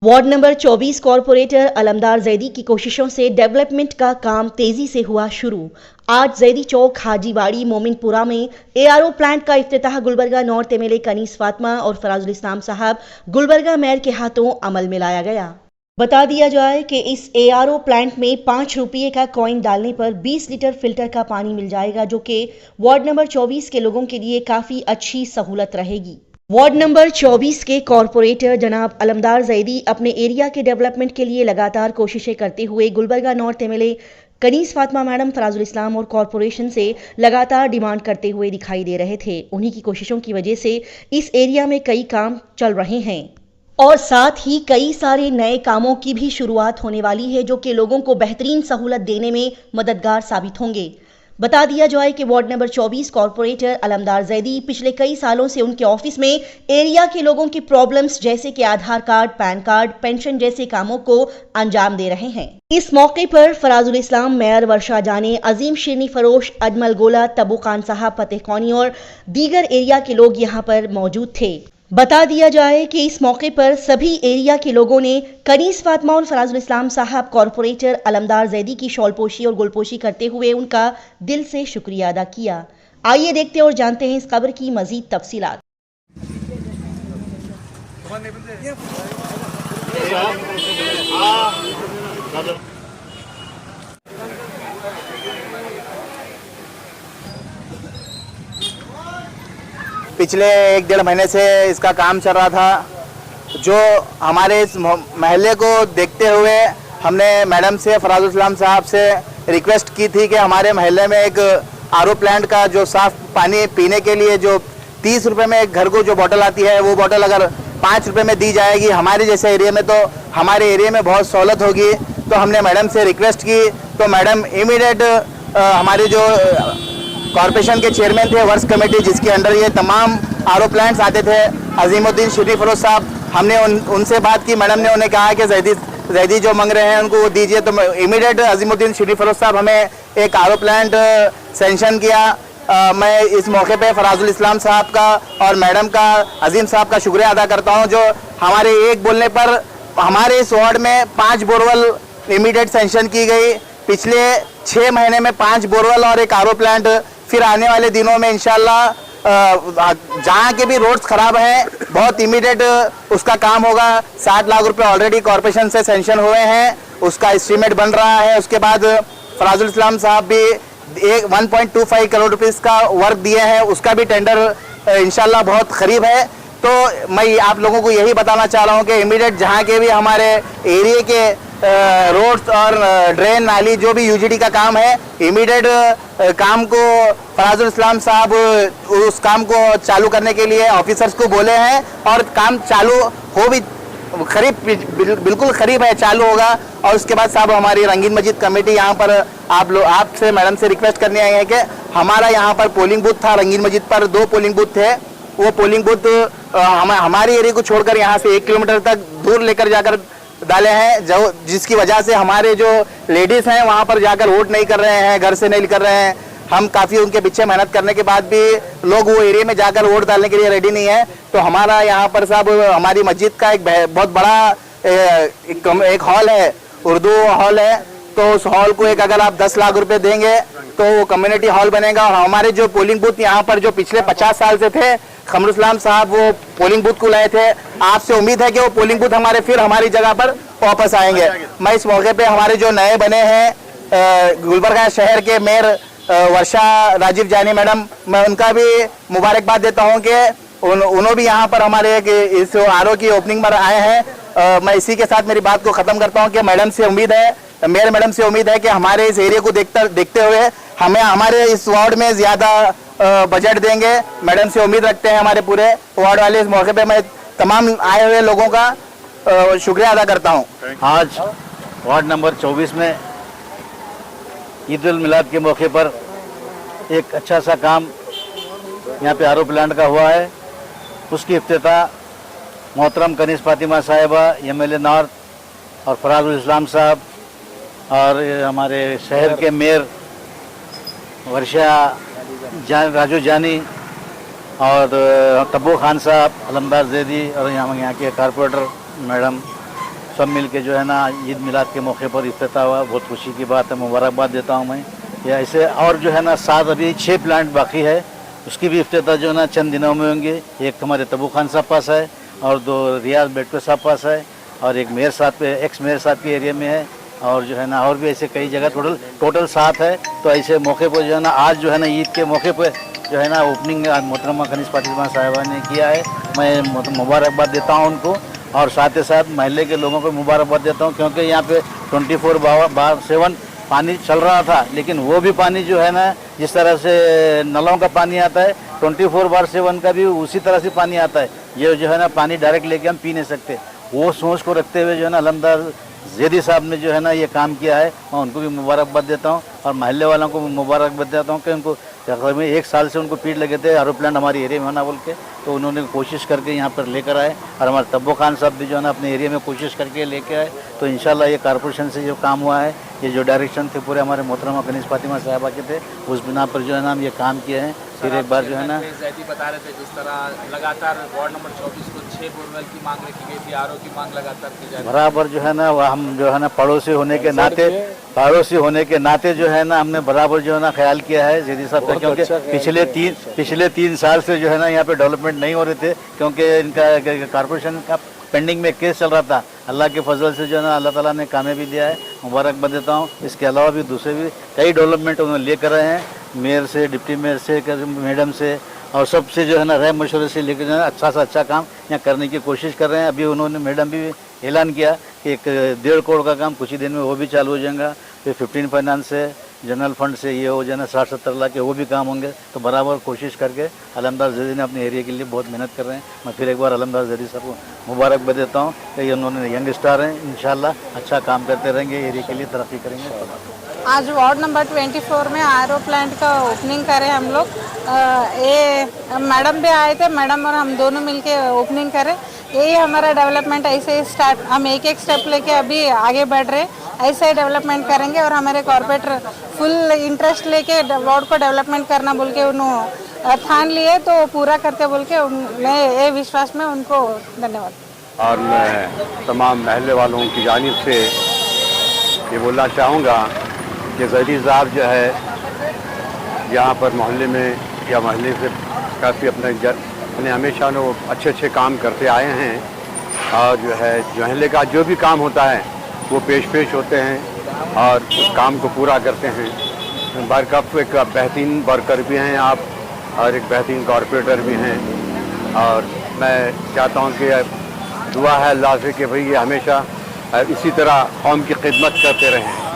Ward number 24 corporator अलमदार Zaidi की कोशिशों से डेवलपमेंट का काम तेजी से हुआ शुरू। आज जैदी चौक, हाजीबाड़ी, मोमिनपुरा में एआरओ प्लांट का इफ्तिताह गुलबर्गा नॉर्थ एमएलए कनीस फातिमा और फराजुल इस्लाम साहब गुलबर्गा मेयर के हाथों अमल में लाया गया। बता दिया जाए कि इस एआरओ प्लांट में 5 रुपये का कॉइन डालने पर 20 लीटर फिल्टर का पानी मिल जाएगा, जो कि वार्ड नंबर 24 के लोगों के लिए काफी अच्छी सहूलत रहेगी। वार्ड नंबर 24 के कॉर्पोरेटर जनाब अलमदार जैदी अपने एरिया के डेवलपमेंट के लिए लगातार कोशिशें करते हुए Gulbarga north MLA Kaneez Fatima madam, Farazul Islam और कॉर्पोरेशन से लगातार डिमांड करते हुए दिखाई दे रहे थे। उन्हीं की कोशिशों की वजह से इस एरिया में कई काम चल रहे हैं और साथ ही कई सारे नए कामों की भी शुरुआत होने वाली है, जो कि लोगों को बेहतरीन सहूलत देने में मददगार साबित होंगे। बता दिया जाए कि वार्ड नंबर 24 कॉर्पोरेटर अलमदार जैदी पिछले कई सालों से उनके ऑफिस में एरिया के लोगों की प्रॉब्लम्स जैसे कि आधार कार्ड, पैन कार्ड, पेंशन जैसे कामों को अंजाम दे रहे हैं। इस मौके पर फराजुल इस्लाम, मेयर वर्षा जाने, अजीम शिरनी फरोश, अजमल गोला, तब्बू खान साहब, फतेह कौनी और दीगर एरिया के लोग यहाँ पर मौजूद थे। बता दिया जाए कि इस मौके पर सभी एरिया के लोगों ने कनीस फातिमा और फराजुल इस्लाम साहब कॉर्पोरेटर अलमदार जैदी की शॉलपोशी और गुलपोशी करते हुए उनका दिल से शुक्रिया अदा किया। आइए देखते और जानते हैं इस खबर की मजीद तफसीलात। पिछले 1-1.5 महीने से इसका काम चल रहा था। जो हमारे इस महल्ले को देखते हुए हमने मैडम से, फराजुल इस्लाम साहब से रिक्वेस्ट की थी कि हमारे महल्ले में एक आरओ प्लांट का जो साफ पानी पीने के लिए जो 30 रुपये में एक घर को जो बोतल आती है, वो बोतल अगर 5 रुपये में दी जाएगी हमारे जैसे एरिया में, तो हमारे एरिया में बहुत सहूलत होगी। तो हमने मैडम से रिक्वेस्ट की तो मैडम इमीडिएट हमारे जो कॉर्पोरेशन के चेयरमैन थे, वर्क्स कमेटी जिसके अंडर ये तमाम आरओ प्लांट्स आते थे, अजीमुद्दीन शिरनी फरोज साहब, हमने उनसे बात की। मैडम ने उन्हें कहा कि जैदी जो मांग रहे हैं उनको वो दीजिए। तो इमीडिएट अजीमुद्दीन शिरनी फरोज साहब हमें एक आरओ प्लांट सेंक्शन किया। मैं इस मौके पे फराजुल इस्लाम साहब का और मैडम का, अजीम साहब का शुक्रिया अदा करता हूँ, जो हमारे एक बोलने पर हमारे इस वार्ड में 5 बोरवेल इमीडिएट सेंक्शन की गई। पिछले 6 महीने में 5 बोरवेल और एक आरओ प्लांट, फिर आने वाले दिनों में इंशाल्लाह जहाँ के भी रोड्स खराब हैं बहुत इमीडिएट उसका काम होगा। 60 लाख रुपए ऑलरेडी कॉर्पोरेशन से सेंक्शन हुए हैं, उसका एस्टीमेट बन रहा है। उसके बाद फराजुल इस्लाम साहब भी 1.25 करोड़ रुपीस का वर्क दिए हैं, उसका भी टेंडर इंशाल्लाह बहुत करीब है। तो मैं आप लोगों को यही बताना चाह रहा हूँ कि इमीडिएट जहाँ के भी हमारे एरिया के रोड्स और ड्रेन, नाली, जो भी यूजीडी का काम है, इमीडिएट काम को फराजुल इस्लाम साहब उस काम को चालू करने के लिए ऑफिसर्स को बोले हैं और काम चालू हो भी करीब, बिल्कुल करीब है, चालू होगा। और उसके बाद साहब हमारी रंगीन मस्जिद कमेटी यहाँ पर आपसे मैडम से रिक्वेस्ट करने आए हैं कि हमारा यहाँ पर पोलिंग बूथ था, रंगीन मस्जिद पर 2 पोलिंग बूथ थे। वो पोलिंग बूथ हमारे एरिया को छोड़कर यहाँ से 1 किलोमीटर तक दूर लेकर जाकर डाले हैं, जो जिसकी वजह से हमारे जो लेडीज हैं वहाँ पर जाकर वोट नहीं कर रहे हैं, घर से नहीं कर रहे हैं। हम काफ़ी उनके पीछे मेहनत करने के बाद भी लोग वो एरिया में जाकर वोट डालने के लिए रेडी नहीं है। तो हमारा यहाँ पर साहब हमारी मस्जिद का एक बहुत बड़ा एक हॉल है, उर्दू हॉल है। तो उस हॉल को अगर आप 10 लाख रुपए देंगे तो वो कम्युनिटी हॉल बनेगा। और हमारे जो पोलिंग बूथ यहाँ पर जो पिछले 50 साल से थे, खमरुल इस्लाम साहब वो पोलिंग बूथ को लाए थे। आपसे उम्मीद है कि वो पोलिंग बूथ हमारी जगह पर वापस आएंगे। मैं इस मौके पे हमारे जो नए बने हैं गुलबर्गा शहर के मेयर वर्षा राजीव जानी मैडम, मैं उनका भी मुबारकबाद देता हूं कि उन्होंने भी यहाँ पर हमारे इस आरओ की ओपनिंग पर आए हैं। मैं इसी के साथ मेरी बात को ख़त्म करता हूँ कि मैडम से उम्मीद है, मेयर मैडम से उम्मीद है कि हमारे इस एरिया को देखते हुए हमें हमारे इस वार्ड में ज़्यादा बजट देंगे। मैडम से उम्मीद रखते हैं हमारे पूरे वार्ड वाले। इस मौके पे मैं तमाम आए हुए लोगों का शुक्रिया अदा करता हूं। आज वार्ड नंबर 24 में ईद उल मिलाद के मौके पर एक अच्छा सा काम यहाँ पे आरओ प्लांट का हुआ है। उसकी इफ्तिताह मोहतरम कनीस फातिमा साहिबा, एमएलए नॉर्थ और फराजुल इस्लाम साहब और हमारे शहर के मेयर वर्षा राजू जानी और तब्बू खान साहब, अलमदार जैदी और यहाँ के कॉर्पोरेटर मैडम सब मिल के जो है ना ईद मिलाद के मौके पर इफ्तिताह हुआ, बहुत खुशी की बात है, मुबारकबाद देता हूँ मैं। या ऐसे और जो है ना 7 अभी 6 प्लांट बाकी है, उसकी भी इफ्तिताह जो है ना चंद दिनों में होंगे। एक हमारे तबू खान साहब पास है और 2 रियाज बेटको साहब पास है और एक मेयर साहब पे एक्स मेयर साहब के एरिया में है और जो है ना और भी ऐसे कई जगह टोटल 7 है। तो ऐसे मौके पर जो है ना आज जो है ना ईद के मौके पर जो है ना ओपनिंग मोहतरमा खनीज फातिमा साहिबा ने किया है। मैं मुबारकबाद देता हूँ उनको और साथ ही साथ महल्ले के लोगों को मुबारकबाद देता हूँ, क्योंकि यहाँ पे 24/7 पानी चल रहा था, लेकिन वो भी पानी जो है ना जिस तरह से नलों का पानी आता है 24/7 का भी उसी तरह से पानी आता है। ये जो है ना पानी डायरेक्ट लेके हम पी नहीं सकते, वो सोच को रखते हुए जो है ना अलमदार जैदी साहब ने जो है ना ये काम किया है। मैं उनको भी मुबारकबाद देता हूँ और महल्ले वालों को भी मुबारकबाद देता हूँ कि उनको तकरीबन 1 साल से उनको पीड़ लगे थे आरो प्लांट हमारे एरिया में होना बोल के, तो उन्होंने कोशिश करके यहाँ पर लेकर आए और हमारे तब्बू खान साहब भी जो है ना अपने एरिया में कोशिश करके लेके आए। तो इंशाल्लाह ये कॉर्पोरेशन से जो काम हुआ है, ये जो डायरेक्शन थे पूरे हमारे मोहतरमा खनीज फातिमा साहिबा के थे, उस बिना पर जो है ना हम ये काम किए हैं। फिर एक बार जो है ना जैदी बता रहे थे जिस तरह लगातार वार्ड नंबर 24 को 6 बोरवेल की मांग रखी गई थी, आरओ की मांग लगातार की जा रही है। बराबर जो है ना हम जो है ना पड़ोसी होने के नाते जो है ना हमने बराबर जो है ना ख्याल किया है जैदी साहब का, क्योंकि पिछले 3 साल से जो है ना यहाँ पे डेवलपमेंट नहीं हो रहे थे, क्योंकि इनका कॉर्पोरेशन का पेंडिंग में केस चल रहा था। अल्लाह के फजल से जो है ना अल्लाह ताला ने कामयाबी दिया है, मुबारकबाद देता हूँ। इसके अलावा भी दूसरे भी कई डेवलपमेंट उन्होंने लेकर आए हैं, मेयर से, डिप्टी मेयर से, मैडम से और सबसे जो है ना राय मशवरे से लेकर जो है अच्छा से अच्छा काम यहाँ करने की कोशिश कर रहे हैं। अभी उन्होंने मैडम भी ऐलान किया कि 1.5 करोड़ का काम कुछ ही दिन में वो भी चालू हो जाएगा। फिर 15 फाइनेंस से, जनरल फंड से ये हो जाना 60-70 लाख के वो भी काम होंगे। तो बराबर कोशिश करके अलमदार जैदी ने अपने एरिया के लिए बहुत मेहनत कर रहे हैं। मैं फिर एक बार अलमदार जैदी साहब को मुबारकबाद देता हूँ कि उन्होंने यंग स्टार हैं, इंशाल्लाह अच्छा काम करते रहेंगे, एरिया के लिए तरक्की करेंगे। आज वार्ड नंबर 24 में आरओ प्लांट का ओपनिंग करे हम लोग। ये मैडम भी आए थे, मैडम और हम दोनों मिलके ओपनिंग करें। यही हमारा डेवलपमेंट ऐसे ही स्टार्ट, हम एक स्टेप लेके अभी आगे बढ़ रहे, ऐसे ही डेवलपमेंट करेंगे और हमारे कॉर्पोरेटर फुल इंटरेस्ट लेके वार्ड को डेवलपमेंट करना बोल के उन्होंने ठान लिए, तो पूरा करते बोल के मैं ये विश्वास में उनको धन्यवाद। और मैं तमाम महल्ले वालों की जानिब से ये बोलना चाहूँगा कि जैदी साहब जो है यहाँ पर मोहल्ले में या महल्ले से काफ़ी अपने हमेशा वो अच्छे काम करते आए हैं और जो है महल्ले का जो भी काम होता है वो पेश होते हैं और उस काम को पूरा करते हैं। बरकफ एक बेहतरीन वर्कर भी हैं आप और एक बेहतरीन कॉर्पोरेटर भी हैं और मैं चाहता हूँ कि दुआ है अल्लाह से कि भाई ये हमेशा इसी तरह कौम की खिदमत करते रहें।